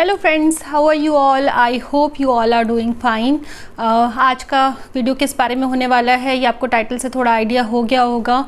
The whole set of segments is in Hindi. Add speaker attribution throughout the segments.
Speaker 1: Hello friends, how are you all? I hope you all are doing fine. आज का वीडियो किस बारे में होने वाला है ये आपको टाइटल से थोड़ा आइडिया हो गया होगा।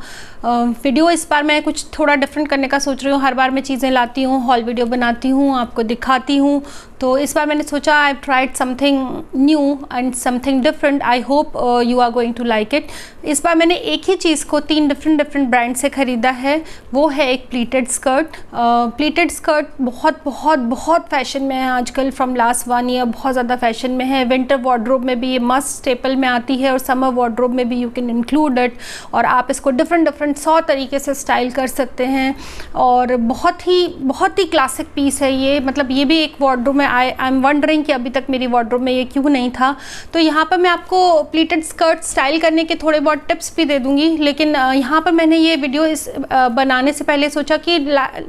Speaker 1: वीडियो इस बार मैं कुछ थोड़ा डिफरेंट करने का सोच रही हूँ। हर बार मैं चीज़ें लाती हूँ, हॉल वीडियो बनाती हूँ, आपको दिखाती हूँ। तो इस बार मैंने सोचा I tried something new and something different. I hope you are going to like it. इस बार मैंने एक ही चीज़ को 3 डिफरेंट ब्रांड से ख़रीदा है। वो है एक प्लीटेड स्कर्ट। प्लीटेड स्कर्ट बहुत फैशन में है आजकल। फ्रॉम लास्ट 1 ईयर बहुत ज़्यादा फैशन में है। विंटर वार्डरोब में भी ये मस्ट स्टेपल में आती है और समर वार्डरोब में भी यू कैन इंक्लूड इट। और आप इसको डिफरेंट 100 तरीके से स्टाइल कर सकते हैं। और बहुत ही क्लासिक पीस है ये। मतलब ये भी एक वार्डरोब में आई एम वंडरिंग कि अभी तक मेरी वार्डरोब में ये क्यों नहीं था। तो यहाँ पर मैं आपको प्लीटेड स्कर्ट स्टाइल करने के थोड़े बहुत टिप्स भी दे दूँगी। लेकिन यहाँ पर मैंने ये वीडियो बनाने से पहले सोचा कि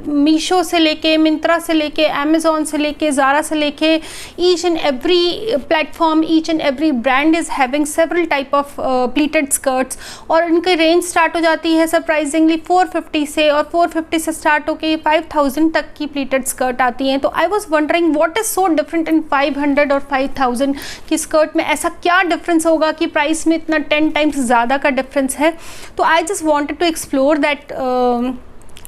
Speaker 1: मीशो से लेके, मिंत्रा से लेके, अमेज़ॉन से लेके, ज़ारा से लेके, each and every platform, each and every brand is having several type of pleated skirts. और इनकी रेंज स्टार्ट हो जाती है सरप्राइजिंगली 450 से, और 450 से स्टार्ट होके 5000 तक की प्लीटेड स्कर्ट आती हैं। तो I was wondering what is so different in 500 और 5000 की स्कर्ट में। ऐसा क्या डिफरेंस होगा कि प्राइस में इतना 10 टाइम्स ज़्यादा का डिफरेंस है। तो I just wanted to explore that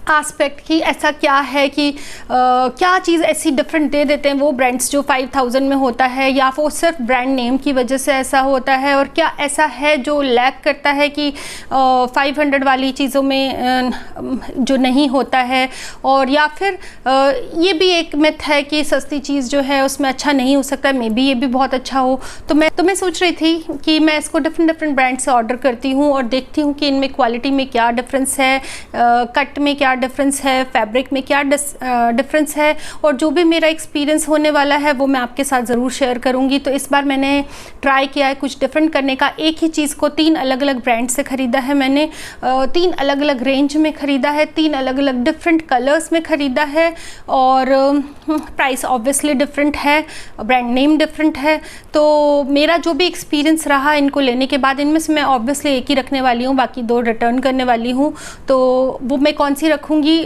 Speaker 1: aspect कि ऐसा क्या है कि क्या चीज़ ऐसी डिफरेंट दे देते हैं वो ब्रांड्स जो 5000 में होता है, या वो सिर्फ ब्रांड नेम की वजह से ऐसा होता है, और क्या ऐसा है जो लैक करता है कि 500 वाली चीज़ों में जो नहीं होता है। और या फिर ये भी एक मिथ है कि सस्ती चीज़ जो है उसमें अच्छा नहीं हो सकता, मे बी ये भी बहुत अच्छा हो। तो मैं सोच रही थी कि मैं इसको डिफरेंट ब्रांड से ऑर्डर करती हूँ और देखती हूँ कि इनमें क्वालिटी में क्या डिफरेंस है, कट में क्या डिफरेंस है, फैब्रिक में क्या डिफरेंस है। और जो भी मेरा एक्सपीरियंस होने वाला है वो मैं आपके साथ ज़रूर शेयर करूंगी। तो इस बार मैंने ट्राई किया है कुछ डिफरेंट करने का। एक ही चीज़ को 3 अलग ब्रांड से ख़रीदा है मैंने। 3 अलग रेंज में ख़रीदा है, 3 अलग डिफरेंट कलर्स में ख़रीदा है। और प्राइस ऑब्वियसली डिफरेंट है, ब्रांड नेम डिफरेंट है। तो मेरा जो भी एक्सपीरियंस रहा इनको लेने के बाद, इनमें से मैं ऑब्वियसली एक ही रखने वाली हूँ, बाकी 2 रिटर्न करने वाली हूँ। तो वो मैं कौन सी रखूँगी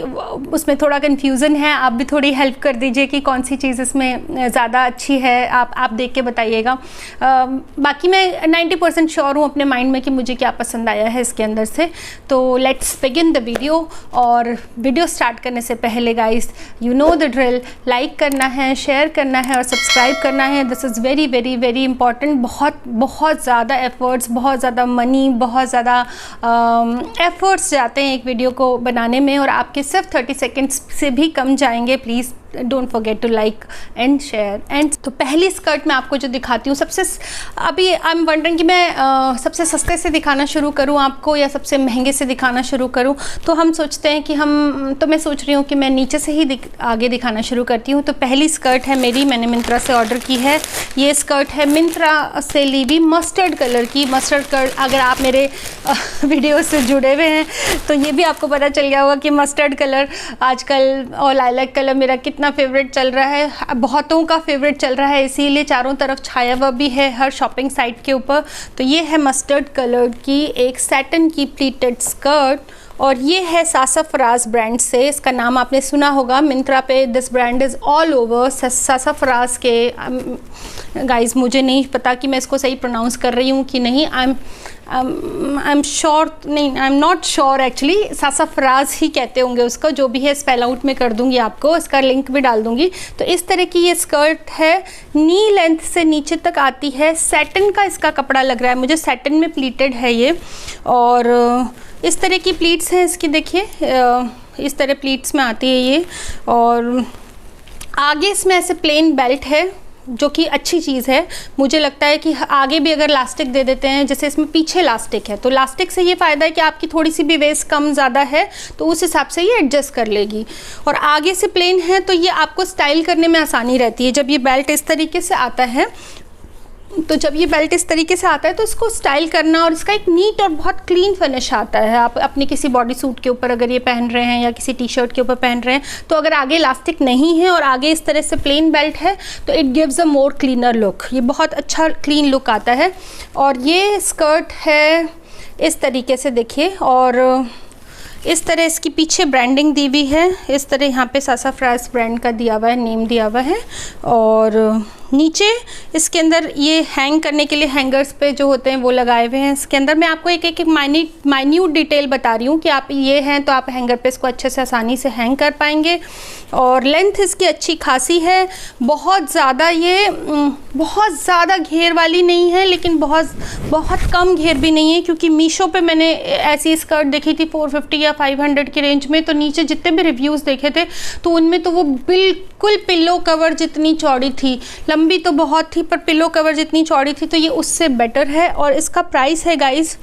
Speaker 1: उसमें थोड़ा कन्फ्यूज़न है। आप भी थोड़ी हेल्प कर दीजिए कि कौन सी चीज़ इसमें ज़्यादा अच्छी है। आप देख के बताइएगा। बाकी मैं 90% श्योर हूँ अपने माइंड में कि मुझे क्या पसंद आया है इसके अंदर से। तो लेट्स बिगिन द वीडियो। और वीडियो स्टार्ट करने से पहले guys, you know the drill, like करना है, शेयर करना है और सब्सक्राइब करना है। This is very important. बहुत ज़्यादा एफर्ट्स, बहुत ज़्यादा मनी, बहुत ज़्यादा एफर्ट्स जाते हैं एक वीडियो को बनाने में, और आपके सिर्फ 30 सेकेंड्स से भी कम जाएंगे। Please don't forget to like and share. And तो पहली स्कर्ट मैं आपको जो दिखाती हूँ, अभी आई एम वंडरिंग कि मैं सबसे सस्ते से दिखाना शुरू करूँ आपको या सबसे महंगे से दिखाना शुरू करूँ। तो हम सोचते हैं कि मैं सोच रही हूँ कि मैं नीचे से ही आगे दिखाना शुरू करती हूँ। तो पहली स्कर्ट है मेरी, मैंने मिंत्रा से ऑर्डर की है। ये स्कर्ट है मिंत्रा से ली हुई मस्टर्ड कलर की। मस्टर्ड कलर, अगर आप मेरे वीडियो से जुड़े हुए हैं तो ये भी आपको पता चल गया होगा कि मस्टर्ड कलर आजकल और लाइलैक कलर मेरा कितना फेवरेट चल रहा है। बहुतों का फेवरेट चल रहा है, इसीलिए चारों तरफ छाया हुआ भी है हर शॉपिंग साइट के ऊपर। तो ये है मस्टर्ड कलर की एक सैटिन की प्लीटेड स्कर्ट, और ये है सासाफ्राज ब्रांड से। इसका नाम आपने सुना होगा मिंत्रा पे। This brand is all over Sassafras के। गाइस मुझे नहीं पता कि मैं इसको सही प्रोनाउंस कर रही हूँ कि नहीं। आई एम श्योर नहीं, I am not sure actually. Sassafras ही कहते होंगे उसको, जो भी है स्पेल आउट में कर दूंगी आपको, इसका लिंक भी डाल दूंगी। तो इस तरह की ये स्कर्ट है, नी लेंथ से नीचे तक आती है। सैटिन का इसका कपड़ा लग रहा है मुझे, सैटिन में प्लीटेड है ये। और इस तरह की प्लीट्स हैं इसकी, देखिए इस तरह प्लीट्स में आती है ये। और आगे इसमें ऐसे प्लेन बेल्ट है जो कि अच्छी चीज़ है। मुझे लगता है कि आगे भी अगर लास्टिक दे देते हैं, जैसे इसमें पीछे लास्टिक है, तो लास्टिक से ये फ़ायदा है कि आपकी थोड़ी सी भी वेस्ट कम ज़्यादा है तो उस हिसाब से ये एडजस्ट कर लेगी। और आगे से प्लेन है तो ये आपको स्टाइल करने में आसानी रहती है। जब ये बेल्ट इस तरीके से आता है, तो जब ये बेल्ट इस तरीके से आता है तो इसको स्टाइल करना, और इसका एक नीट और बहुत क्लीन फिनिश आता है। आप अपनी किसी बॉडी सूट के ऊपर अगर ये पहन रहे हैं या किसी टी शर्ट के ऊपर पहन रहे हैं, तो अगर आगे इलास्टिक नहीं है और आगे इस तरह से प्लेन बेल्ट है तो it gives a more cleaner look. ये बहुत अच्छा क्लीन लुक आता है। और ये स्कर्ट है इस तरीके से, देखिए। और इस तरह इसकी पीछे ब्रांडिंग दी हुई है, इस तरह यहाँ पे सासाफ्राज ब्रांड का दिया हुआ है, नेम दिया हुआ है। और नीचे इसके अंदर ये हैंग करने के लिए हैंगर्स पे जो होते हैं वो लगाए हुए हैं। इसके अंदर मैं आपको एक माइन्यूट डिटेल बता रही हूँ कि आप ये हैं तो आप हैंगर पे इसको अच्छे से आसानी से हैंग कर पाएंगे। और लेंथ इसकी अच्छी खासी है, बहुत ज़्यादा ये बहुत ज़्यादा घेर वाली नहीं है, लेकिन बहुत कम घेर भी नहीं है, क्योंकि मीशो पे मैंने ऐसी स्कर्ट देखी थी 450 या 500 की रेंज में, तो नीचे जितने भी रिव्यूज़ देखे थे तो उनमें तो वो बिल्कुल पिलो कवर जितनी चौड़ी थी, लंबी तो बहुत थी पर पिलो कवर जितनी चौड़ी थी, तो ये उससे बेटर है। और इसका प्राइस है गाइस,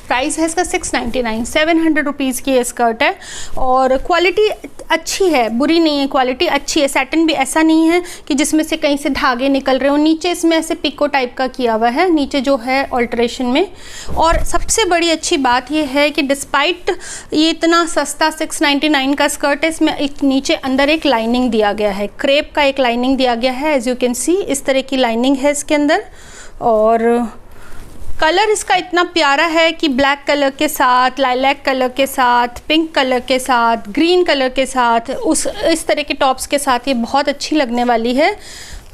Speaker 1: प्राइस है इसका 699, 700 रुपीज़ की ये स्कर्ट है। और क्वालिटी अच्छी है, बुरी नहीं है, क्वालिटी अच्छी है। सैटिन भी ऐसा नहीं है कि जिसमें से कहीं से धागे निकल रहे हो। नीचे इसमें ऐसे पिको टाइप का किया हुआ है नीचे जो है ऑल्ट्रेशन में। और सबसे बड़ी अच्छी बात ये है कि डिस्पाइट ये इतना सस्ता 699 का स्कर्ट है, इसमें एक नीचे अंदर एक लाइनिंग दिया गया है, क्रेप का एक लाइनिंग दिया गया है। एज यू कैन सी इस तरह की लाइनिंग है इसके अंदर। और कलर इसका इतना प्यारा है कि ब्लैक कलर के साथ, लाइलैक कलर के साथ, पिंक कलर के साथ, ग्रीन कलर के साथ, इस तरह के टॉप्स के साथ ये बहुत अच्छी लगने वाली है।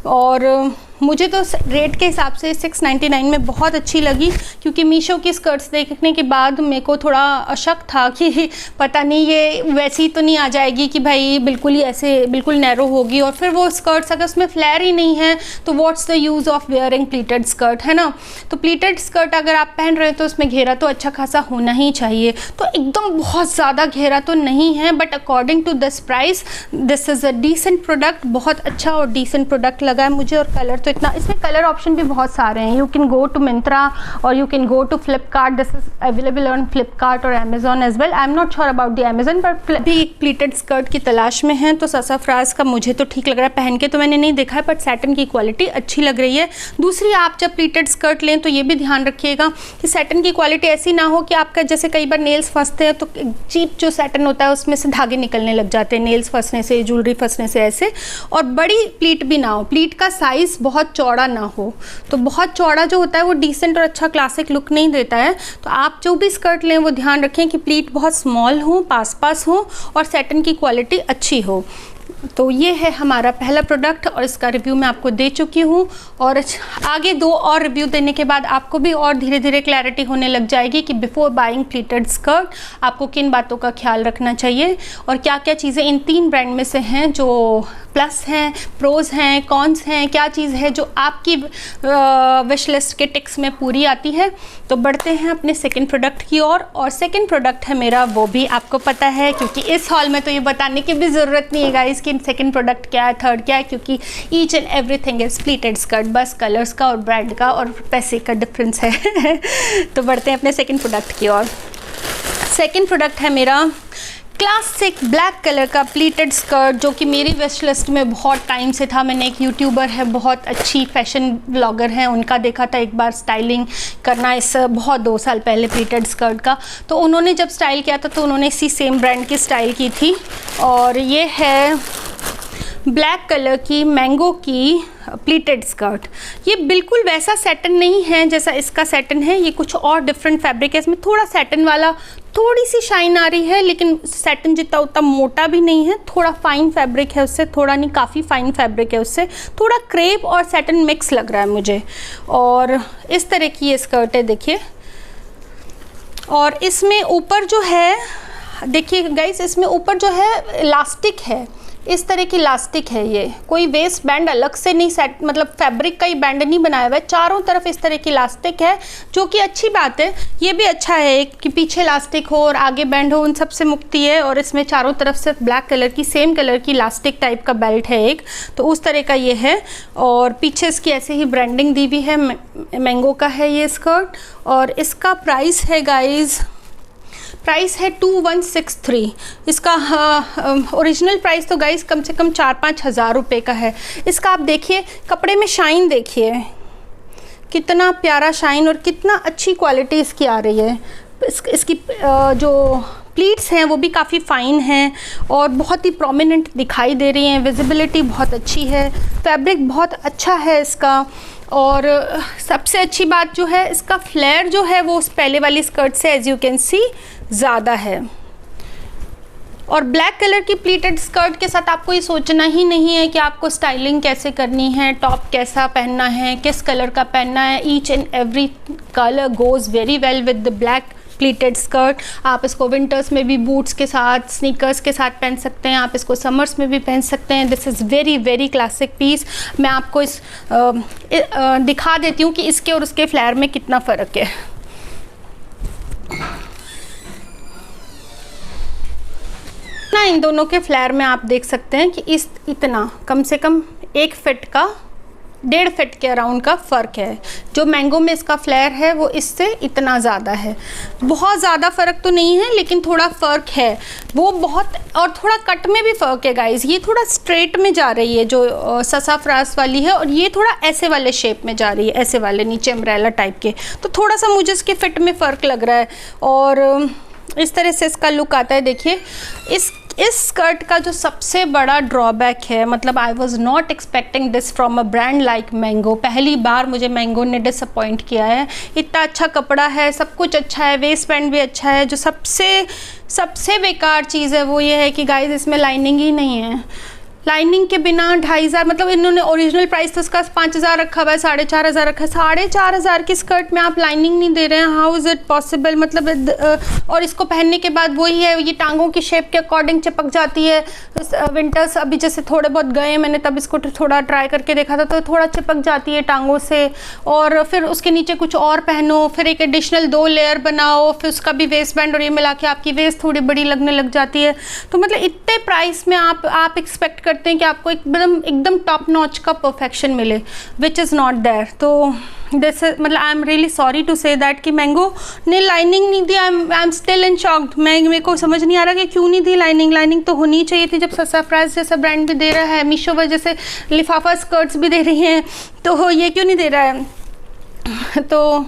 Speaker 1: और मुझे तो रेट के हिसाब से 699 में बहुत अच्छी लगी, क्योंकि मीशो की स्कर्ट्स देखने के बाद मेरे को थोड़ा शक था कि पता नहीं ये वैसी तो नहीं आ जाएगी कि भाई बिल्कुल ही ऐसे बिल्कुल नैरो होगी, और फिर वो स्कर्ट्स अगर उसमें फ्लेयर ही नहीं है तो what's the use of wearing pleated skirt, है ना। तो प्लीटेड स्कर्ट अगर आप पहन रहे हो तो उसमें घेरा तो अच्छा खासा होना ही चाहिए। तो एकदम बहुत ज़्यादा घेरा तो नहीं है, but according to this price this is a decent product, बहुत अच्छा और डिसेंट प्रोडक्ट लगा है मुझे। और कलर तो इतना, इसमें कलर ऑप्शन भी बहुत सारे हैं। You can go to Myntra और you can go to Flipkart, this is available on Flipkart और Amazon as well. I am not sure about the Amazon, पर भी एक प्लीटेड स्कर्ट की तलाश में है तो सासाफ्राज का मुझे तो ठीक लग रहा है। पहन के तो मैंने नहीं देखा है, बट सैटिन की क्वालिटी अच्छी लग रही है। दूसरी, आप जब प्लीटेड स्कर्ट लें तो ये भी ध्यान रखिएगा कि सैटिन की क्वालिटी ऐसी ना हो कि आपका, जैसे कई बार नेल्स फंसते हैं तो चीप जो सैटिन होता है उसमें से धागे निकलने लग जाते हैं, नेल्स फंसने से, ज्वेलरी फंसने से ऐसे। और बड़ी प्लीट भी ना हो, प्लीट का साइज़ बहुत चौड़ा ना हो। तो बहुत चौड़ा जो होता है वो डिसेंट और अच्छा क्लासिक लुक नहीं देता है। तो आप जो भी स्कर्ट लें वो ध्यान रखें कि प्लीट बहुत स्मॉल हो, पास हो, और सैटिन की क्वालिटी अच्छी हो। तो ये है हमारा पहला प्रोडक्ट और इसका रिव्यू मैं आपको दे चुकी हूँ। और आगे 2 और रिव्यू देने के बाद आपको भी और धीरे धीरे क्लैरिटी होने लग जाएगी कि बिफोर बाइंग प्लीटेड स्कर्ट आपको किन बातों का ख्याल रखना चाहिए और क्या क्या चीज़ें इन 3 ब्रांड में से हैं जो प्लस हैं, प्रोज हैं, कॉन्स हैं, क्या चीज़ है जो आपकी विश लिस्ट के टिक्स में पूरी आती है। तो बढ़ते हैं अपने सेकंड प्रोडक्ट की ओर। और सेकंड प्रोडक्ट है मेरा, वो भी आपको पता है क्योंकि इस हॉल में तो ये बताने की भी ज़रूरत नहीं है गाइस कि सेकंड प्रोडक्ट क्या है, थर्ड क्या है, क्योंकि each and everything is pleated skirt. बस कलर्स का और ब्रांड का और पैसे का डिफरेंस है। तो बढ़ते हैं अपने सेकंड प्रोडक्ट की ओर। सेकंड प्रोडक्ट है मेरा क्लासिक ब्लैक कलर का प्लीटेड स्कर्ट, जो कि मेरी विश लिस्ट में बहुत टाइम से था। मैंने एक यूट्यूबर है, बहुत अच्छी फैशन ब्लॉगर हैं, उनका देखा था एक बार स्टाइलिंग करना, इस बहुत 2 साल पहले प्लीटेड स्कर्ट का। तो उन्होंने जब स्टाइल किया था तो उन्होंने इसी सेम ब्रांड की स्टाइल की थी। और ये है ब्लैक कलर की मैंगो की प्लीटेड स्कर्ट। ये बिल्कुल वैसा सैटिन नहीं है जैसा इसका सैटिन है, ये कुछ और डिफरेंट फैब्रिक है। इसमें थोड़ा सैटिन वाला, थोड़ी सी शाइन आ रही है, लेकिन सैटिन जितना उतना मोटा भी नहीं है। थोड़ा फाइन फैब्रिक है उससे, थोड़ा नहीं काफ़ी फाइन फैब्रिक है उससे, थोड़ा क्रेप और सैटिन मिक्स लग रहा है मुझे। और इस तरह की ये स्कर्ट है, देखिए। और इसमें ऊपर जो है, देखिए गाइस, इसमें ऊपर जो है इलास्टिक है, इस तरह की इलास्टिक है। ये कोई वेस्ट बैंड अलग से नहीं सेट, मतलब फैब्रिक का ही बैंड नहीं बनाया हुआ है, चारों तरफ इस तरह की इलास्टिक है, जो कि अच्छी बात है। ये भी अच्छा है कि पीछे इलास्टिक हो और आगे बैंड हो, उन सब से मुक्ति है। और इसमें चारों तरफ सिर्फ ब्लैक कलर की, सेम कलर की इलास्टिक टाइप का बेल्ट है एक, तो उस तरह का ये है। और पीछे इसकी ऐसे ही ब्रांडिंग दी हुई है, मैंगो का है ये स्कर्ट। और इसका प्राइस है गाइज, प्राइस है 2163। इसका ओरिजिनल प्राइस तो गाइस कम से कम 4-5 हज़ार रुपये का है। इसका आप देखिए, कपड़े में शाइन देखिए, कितना प्यारा शाइन और कितना अच्छी क्वालिटी इसकी आ रही है। इसकी जो प्लीट्स हैं वो भी काफ़ी फ़ाइन हैं और बहुत ही प्रोमिनेंट दिखाई दे रही हैं, विजिबिलिटी बहुत अच्छी है, फैब्रिक बहुत अच्छा है इसका। और सबसे अच्छी बात जो है, इसका फ्लेयर जो है वो उस पहले वाली स्कर्ट से, एज यू कैन सी, ज़्यादा है। और ब्लैक कलर की प्लीटेड स्कर्ट के साथ आपको ये सोचना ही नहीं है कि आपको स्टाइलिंग कैसे करनी है, टॉप कैसा पहनना है, किस कलर का पहनना है। Each and every colour goes very well with the black pleated skirt. आप इसको विंटर्स में भी बूट्स के साथ, स्नीकर्स के साथ पहन सकते हैं, आप इसको समर्स में भी पहन सकते हैं। This is very very classic piece. मैं आपको इस दिखा देती हूँ कि इसके और उसके फ्लेयर में कितना फ़र्क है। ना इन दोनों के फ्लेयर में आप देख सकते हैं कि इतना कम से कम 1 फीट का, 1.5 फीट के अराउंड का फ़र्क है। जो मैंगो में इसका फ्लेयर है वो इससे इतना ज़्यादा है। बहुत ज़्यादा फ़र्क तो नहीं है लेकिन थोड़ा फ़र्क है वो बहुत। और थोड़ा कट में भी फ़र्क है गाइज़। ये थोड़ा स्ट्रेट में जा रही है जो ससाफ्रास वाली है, और ये थोड़ा ऐसे वाले शेप में जा रही है, ऐसे वाले नीचे अम्ब्रेला टाइप के। तो थोड़ा सा मुझे इसके फिट में फ़र्क लग रहा है। और इस तरह से इसका लुक आता है। देखिए इस स्कर्ट का जो सबसे बड़ा ड्रॉबैक है, मतलब I was not expecting this from a brand like mango. पहली बार मुझे मैंगो ने डिसअपॉइंट किया है। इतना अच्छा कपड़ा है, सब कुछ अच्छा है, वेस्ट बैंड भी अच्छा है। जो सबसे बेकार चीज़ है वो ये है कि गाइस इसमें लाइनिंग ही नहीं है। लाइनिंग के बिना 2500, मतलब इन्होंने ओरिजिनल प्राइस तो इसका 5000 रखा हुआ है, 4500 रखा है। 4500 की स्कर्ट में आप लाइनिंग नहीं दे रहे हैं, हाउ इज़ इट पॉसिबल? मतलब और इसको पहनने के बाद वही है, ये टांगों की शेप के अकॉर्डिंग चिपक जाती है। विंटर्स अभी जैसे थोड़े बहुत गए मैंने, तब इसको थोड़ा ट्राई करके देखा था, तो थोड़ा चिपक जाती है टांगों से। और फिर उसके नीचे कुछ और पहनो, फिर एक एडिशनल 2 लेयर बनाओ, फिर उसका भी वेस्ट बैंड और ये मिला के आपकी वेस्ट थोड़ी बड़ी लगने लग जाती है। तो मतलब इतने प्राइस में आप एक्सपेक्ट करते हैं कि आपको एकदम टॉप नॉच का परफेक्शन मिले, विच इज़ नॉट देयर। तो दिस मतलब I am really sorry to say that कि मैंगो ने लाइनिंग नहीं दी। I am still in shocked. मेरे को समझ नहीं आ रहा कि क्यों नहीं दी लाइनिंग। लाइनिंग तो होनी चाहिए थी। जब ससाफ्रास जैसा ब्रांड भी दे रहा है, मीशो पर जैसे लिफाफा स्कर्ट्स भी दे रही हैं, तो ये क्यों नहीं दे रहा है? तो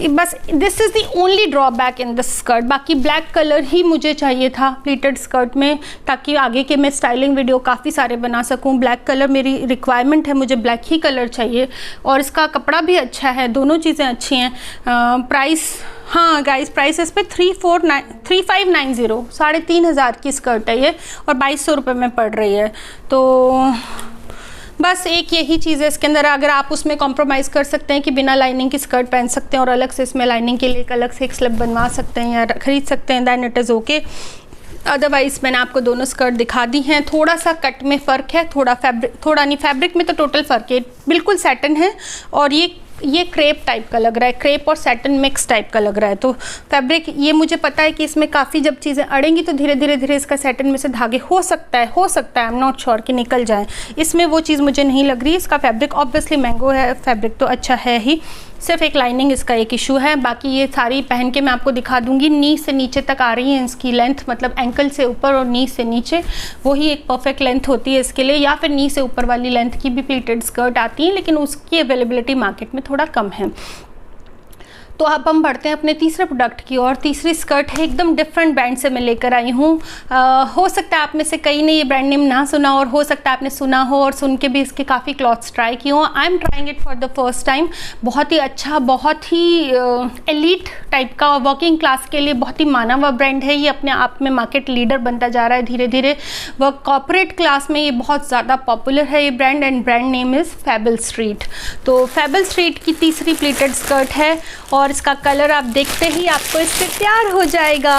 Speaker 1: बस this is the only drawback in this skirt. बाकी ब्लैक कलर ही मुझे चाहिए था प्लीटेड स्कर्ट में, ताकि आगे के मैं स्टाइलिंग वीडियो काफ़ी सारे बना सकूं। ब्लैक कलर मेरी रिक्वायरमेंट है, मुझे ब्लैक ही कलर चाहिए। और इसका कपड़ा भी अच्छा है, दोनों चीज़ें अच्छी हैं। प्राइस, हाँ गाइस, प्राइस इस पर 3590, 3500 की स्कर्ट है ये, और 2200 रुपये में पड़ रही है। तो बस एक यही चीज़ है इसके अंदर। अगर आप उसमें कॉम्प्रोमाइज़ कर सकते हैं कि बिना लाइनिंग की स्कर्ट पहन सकते हैं और अलग से इसमें लाइनिंग के लिए एक अलग से एक स्लिप बनवा सकते हैं या ख़रीद सकते हैं, then it is okay. Otherwise मैंने आपको दोनों स्कर्ट दिखा दी हैं। थोड़ा सा कट में फ़र्क है, थोड़ा नहीं, फैब्रिक में तो टोटल फ़र्क है। बिल्कुल सैटिन है और ये क्रेप टाइप का लग रहा है, क्रेप और सैटिन मिक्स टाइप का लग रहा है। तो फैब्रिक ये मुझे पता है कि इसमें काफ़ी जब चीज़ें अड़ेंगी तो धीरे धीरे इसका सैटिन में से धागे हो सकता है आई एम नॉट श्योर कि निकल जाए। इसमें वो चीज़ मुझे नहीं लग रही। इसका फैब्रिक ऑब्वियसली मैंगो है, फैब्रिक तो अच्छा है ही, सिर्फ एक लाइनिंग इसका एक इशू है। बाकी ये सारी पहन के मैं आपको दिखा दूंगी। नी से नीचे तक आ रही है इसकी लेंथ, मतलब एंकल से ऊपर और नी से नीचे, वही एक परफेक्ट लेंथ होती है इसके लिए। या फिर नी से ऊपर वाली लेंथ की भी प्लीटेड स्कर्ट आती है, लेकिन उसकी अवेलेबिलिटी मार्केट में थोड़ा कम है। तो अब हम बढ़ते हैं अपने तीसरे प्रोडक्ट की और। तीसरी स्कर्ट है एकदम डिफरेंट ब्रांड से मैं लेकर आई हूँ। हो सकता है आप में से कई ने ये ब्रांड नेम ना सुना, और हो सकता है आपने सुना हो और सुन के भी इसके काफ़ी क्लॉथ्स ट्राई किए हों। I am trying it for the first time. बहुत ही अच्छा, बहुत ही एलीट टाइप का, वर्किंग क्लास के लिए बहुत ही माना हुआ ब्रांड है। ये अपने आप में मार्केट लीडर बनता जा रहा है धीरे धीरे। वह कॉर्पोरेट क्लास में ये बहुत ज़्यादा पॉपुलर है ये brand, and brand name is fable street. तो फेबल स्ट्रीट की तीसरी प्लीटेड स्कर्ट है, और इसका कलर आप देखते ही आपको इससे प्यार हो जाएगा।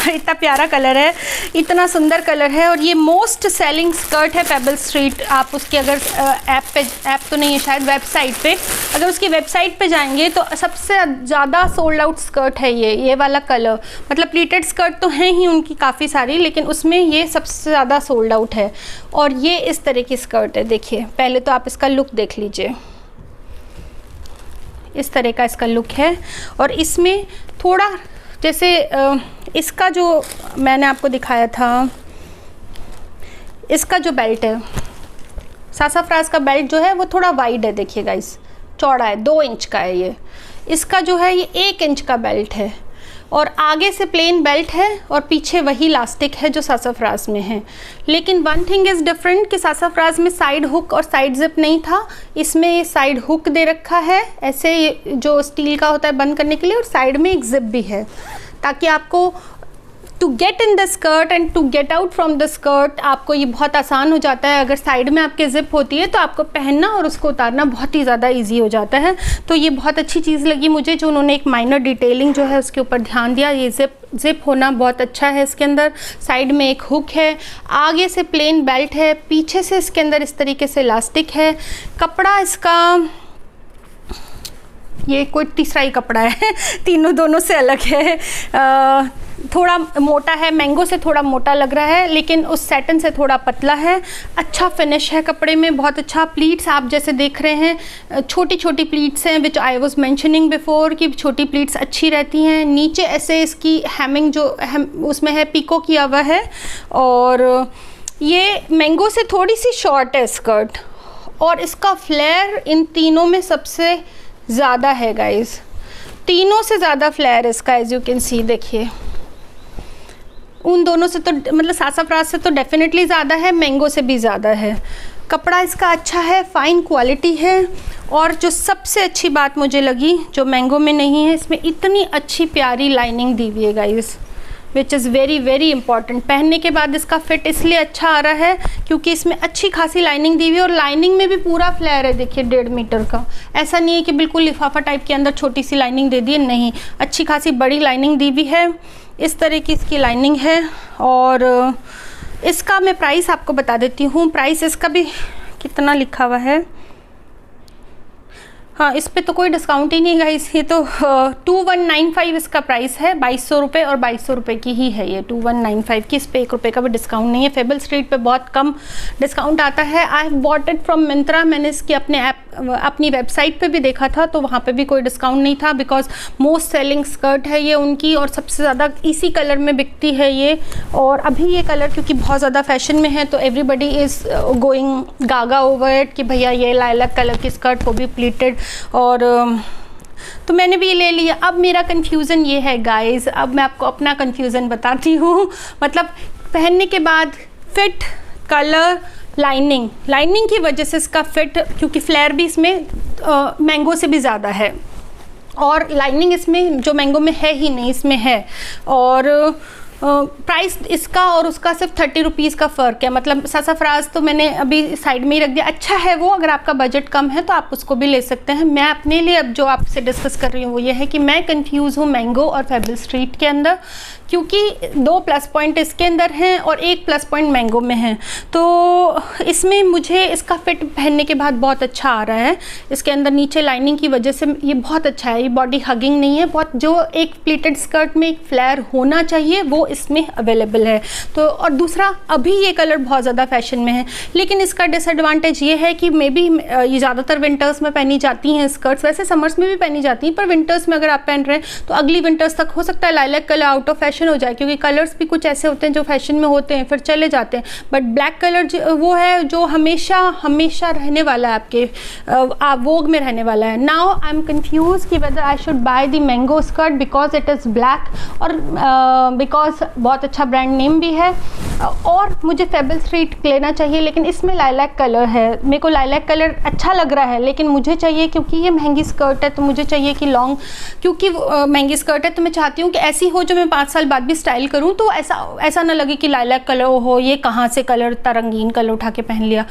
Speaker 1: इतना प्यारा कलर है, इतना सुंदर कलर है, और ये मोस्ट सेलिंग स्कर्ट है फेबल स्ट्रीट। आप उसकी अगर ऐप तो नहीं है शायद, वेबसाइट पे अगर उसकी वेबसाइट पे जाएंगे तो सबसे ज़्यादा सोल्ड आउट स्कर्ट है ये वाला कलर। मतलब प्लीटेड स्कर्ट तो हैं ही उनकी काफ़ी सारी, लेकिन उसमें ये सबसे ज़्यादा सोल्ड आउट है। और ये इस तरह की स्कर्ट है। देखिए, पहले तो आप इसका लुक देख लीजिए, इस तरह का इसका लुक है। और इसमें थोड़ा जैसे इसका जो मैंने आपको दिखाया था, इसका जो बेल्ट है, सासाफ्रास का बेल्ट जो है वो थोड़ा वाइड है। देखिए गाइस, चौड़ा है, 2 इंच का है ये। इसका जो है ये 1 इंच का बेल्ट है, और आगे से प्लेन बेल्ट है और पीछे वही इलास्टिक है जो सासाफ्रास में है। लेकिन वन थिंग इज़ डिफरेंट कि सासाफ्रास में साइड हुक और साइड जिप नहीं था, इसमें ये साइड हुक दे रखा है ऐसे, जो स्टील का होता है बंद करने के लिए, और साइड में एक जिप भी है। ताकि आपको to get in the skirt and to get out from the skirt आपको ये बहुत आसान हो जाता है। अगर साइड में आपके ज़िप होती है तो आपको पहनना और उसको उतारना बहुत ही ज़्यादा इजी हो जाता है। तो ये बहुत अच्छी चीज़ लगी मुझे, जो उन्होंने एक माइनर डिटेलिंग जो है उसके ऊपर ध्यान दिया। ये ज़िप होना बहुत अच्छा है इसके अंदर। साइड में एक हुक है, आगे से प्लेन बेल्ट है, पीछे से इसके अंदर इस तरीके से इलास्टिक है। कपड़ा इसका ये कोई तीसरा ही कपड़ा है तीनों दोनों से अलग है। थोड़ा मोटा है, मैंगो से थोड़ा मोटा लग रहा है, लेकिन उस सैटन से थोड़ा पतला है। अच्छा फिनिश है कपड़े में, बहुत अच्छा। प्लीट्स आप जैसे देख रहे हैं, छोटी छोटी प्लीट्स हैं, विच आई वाज मेंशनिंग बिफोर कि छोटी प्लीट्स अच्छी रहती हैं। नीचे ऐसे इसकी हेमिंग जो उसमें है पीको किया हुआ है, और ये मैंगो से थोड़ी सी शॉर्ट है स्कर्ट, और इसका फ्लेयर इन तीनों में सबसे ज़्यादा है गाइस, तीनों से ज़्यादा फ्लेयर इसका, एज यू कैन सी। देखिए उन दोनों से तो मतलब सासाफ्राज से तो डेफिनेटली ज़्यादा है, मैंगो से भी ज़्यादा है। कपड़ा इसका अच्छा है, फ़ाइन क्वालिटी है। और जो सबसे अच्छी बात मुझे लगी जो मैंगो में नहीं है, इसमें इतनी अच्छी प्यारी लाइनिंग दी हुई है guys, which is very very important. पहनने के बाद इसका फिट इसलिए अच्छा आ रहा है क्योंकि इसमें अच्छी खासी लाइनिंग दी हुई है, और लाइनिंग में भी पूरा फ्लेयर है। देखिए 1.5 मीटर का, ऐसा नहीं है कि बिल्कुल लिफाफा टाइप के अंदर छोटी सी लाइनिंग दे दी है, नहीं, अच्छी खासी बड़ी लाइनिंग दी हुई है। इस तरह की इसकी लाइनिंग है। और इसका मैं प्राइस आपको बता देती हूँ। प्राइस इसका भी कितना लिखा हुआ है, हाँ इस पे तो कोई डिस्काउंट ही नहीं गाइस, ये तो 2195 इसका प्राइस है। 2200 रुपये, और 2200 रुपये की ही है ये 2195 की। इस पर 1 रुपये का भी डिस्काउंट नहीं है। फेबल स्ट्रीट पे बहुत कम डिस्काउंट आता है। I have bought it from Myntra, मैंने इसकी अपनी वेबसाइट पे भी देखा था तो वहाँ पे भी कोई डिस्काउंट नहीं था, बिकॉज मोस्ट सेलिंग स्कर्ट है ये उनकी, और सबसे ज़्यादा इसी कलर में बिकती है ये। और अभी ये कलर क्योंकि बहुत ज़्यादा फैशन में है तो everybody is going gaga over it कि भैया ये लाइलैक कलर की स्कर्ट, वो भी प्लीटेड, और तो मैंने भी ले लिया। अब मेरा कन्फ्यूज़न ये है गाइस, अब मैं आपको अपना कन्फ्यूज़न बताती हूँ। मतलब पहनने के बाद फिट, कलर, लाइनिंग की वजह से इसका फिट, क्योंकि फ्लेयर भी इसमें मैंगो से भी ज़्यादा है, और लाइनिंग इसमें जो मैंगो में है ही नहीं इसमें है। और प्राइस इसका और उसका सिर्फ 30 रुपीज़ का फ़र्क है। मतलब सासाफ्राज तो मैंने अभी साइड में ही रख दिया, अच्छा है वो, अगर आपका बजट कम है तो आप उसको भी ले सकते हैं। मैं अपने लिए अब जो आपसे डिस्कस कर रही हूँ वो ये है कि मैं कंफ्यूज हूँ मैंगो और फेबल स्ट्रीट के अंदर, क्योंकि 2 प्लस पॉइंट इसके अंदर हैं और 1 प्लस पॉइंट मैंगो में है। तो इसमें मुझे इसका फिट पहनने के बाद बहुत अच्छा आ रहा है। इसके अंदर नीचे लाइनिंग की वजह से ये बहुत अच्छा है, ये बॉडी हगिंग नहीं है, बहुत जो एक प्लीटेड स्कर्ट में एक फ्लेयर होना चाहिए वो इसमें अवेलेबल है। तो और दूसरा, अभी ये कलर बहुत ज़्यादा फैशन में है, लेकिन इसका डिसएडवांटेज ये है कि मे बी ये ज़्यादातर विंटर्स में पहनी जाती हैं स्कर्ट्स, वैसे समर्स में भी पहनी जाती हैं, पर विंटर्स में अगर आप पहन रहे हैं तो अगली विंटर्स तक हो सकता है lilac colour out of fashion हो जाए, क्योंकि कलर्स भी कुछ ऐसे होते हैं जो फैशन में होते हैं फिर चले जाते हैं। बट ब्लैक कलर वो है जो हमेशा रहने वाला है, आपके वोग में रहने वाला है। नाउ आई एम कंफ्यूज कि whether I should by the mango skirt because it is black, और बिकॉज बहुत अच्छा ब्रांड नेम भी है, और मुझे फेबल स्ट्रीट लेना चाहिए, लेकिन इसमें लाइलैक कलर है। मेरे को लाइलैक कलर अच्छा लग रहा है, लेकिन मुझे चाहिए, क्योंकि ये महंगी स्कर्ट है तो मुझे चाहिए कि लॉन्ग, क्योंकि महंगी स्कर्ट है तो मैं चाहती हूँ कि ऐसी हो जो मैं 5 साल बाद भी स्टाइल करूँ, तो ऐसा ना लगे कि लाइलैक कलर हो, ये कहाँ से कलर, इतना रंगीन कलर उठा के पहन लिया।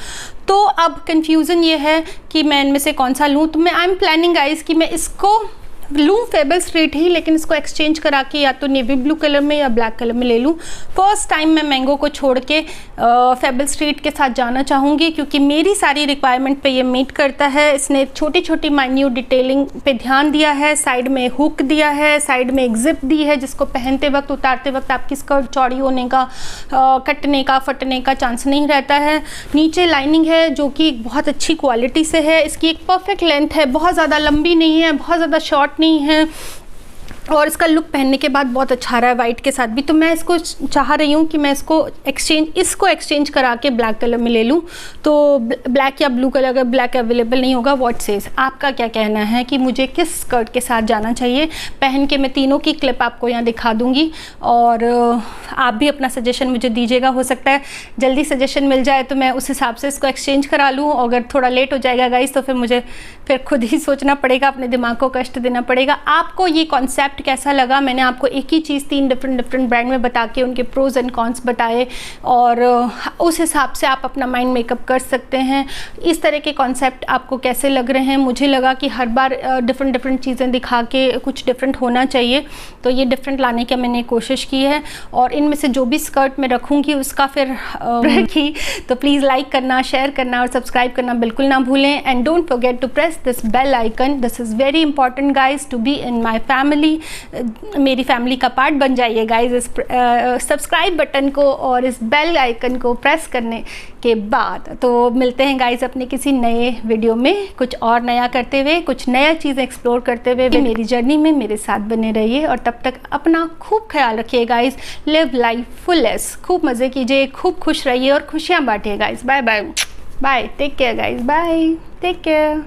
Speaker 1: तो अब कन्फ्यूज़न ये है कि मैं इनमें से कौन सा लूँ। तो मैं आई एम प्लानिंग गाइस कि मैं इसको लूँ फेबल स्ट्रीट ही, लेकिन इसको एक्सचेंज करा के या तो नेवी ब्लू कलर में या ब्लैक कलर में ले लूँ। फर्स्ट टाइम मैं मैंगो को छोड़ के फेबल स्ट्रीट के साथ जाना चाहूँगी, क्योंकि मेरी सारी रिक्वायरमेंट पे ये मीट करता है। इसने छोटी छोटी माइन्यूट डिटेलिंग पे ध्यान दिया है, साइड में हुक दिया है, साइड में एक जिप दी है जिसको पहनते वक्त, उतारते वक्त आपकी स्कर्ट चौड़ी होने का, कटने का, फटने का चांस नहीं रहता है। नीचे लाइनिंग है जो कि बहुत अच्छी क्वालिटी से है, इसकी एक परफेक्ट लेंथ है, बहुत ज़्यादा लंबी नहीं है, बहुत ज़्यादा शॉर्ट नहीं है, और इसका लुक पहनने के बाद बहुत अच्छा रहा है वाइट के साथ भी। तो मैं इसको चाह रही हूँ कि मैं इसको एक्सचेंज करा के ब्लैक कलर में ले लूँ। तो ब्लैक या ब्लू कलर, अगर ब्लैक अवेलेबल नहीं होगा, व्हाट सेज, आपका क्या कहना है कि मुझे किस स्कर्ट के साथ जाना चाहिए पहन के? मैं तीनों की क्लिप आपको यहाँ दिखा दूँगी, और आप भी अपना सजेशन मुझे दीजिएगा। हो सकता है जल्दी सजेशन मिल जाए तो मैं उस हिसाब से इसको एक्सचेंज करा लूँ, अगर थोड़ा लेट हो जाएगा गाइस तो फिर मुझे फिर खुद ही सोचना पड़ेगा, अपने दिमाग को कष्ट देना पड़ेगा। आपको ये कॉन्सेप्ट कैसा लगा? मैंने आपको एक ही चीज़ 3 डिफरेंट ब्रांड में बता के उनके प्रोज एंड कॉन्स बताए, और उस हिसाब से आप अपना माइंड मेकअप कर सकते हैं। इस तरह के कॉन्सेप्ट आपको कैसे लग रहे हैं? मुझे लगा कि हर बार डिफरेंट चीज़ें दिखा के कुछ डिफरेंट होना चाहिए, तो ये डिफरेंट लाने की मैंने कोशिश की है। और इनमें से जो भी स्कर्ट मैं रखूँगी उसका फिर रखी, तो प्लीज़ लाइक करना, शेयर करना और सब्सक्राइब करना बिल्कुल ना भूलें। And don't forget to press this bell icon, this is very important guys to be in my family. मेरी फैमिली का पार्ट बन जाइए गाइज इस सब्सक्राइब बटन को और इस बेल आइकन को प्रेस करने के बाद। तो मिलते हैं गाइज अपने किसी नए वीडियो में, कुछ और नया करते हुए, कुछ नया चीज़ें एक्सप्लोर करते हुए। मेरी जर्नी में मेरे साथ बने रहिए और तब तक अपना खूब ख्याल रखिए गाइज। लिव लाइफ फुलेस्ट, खूब मज़े कीजिए, खूब खुश रहिए और खुशियाँ बांटिए guys. Bye bye bye, take care guys, bye, take care.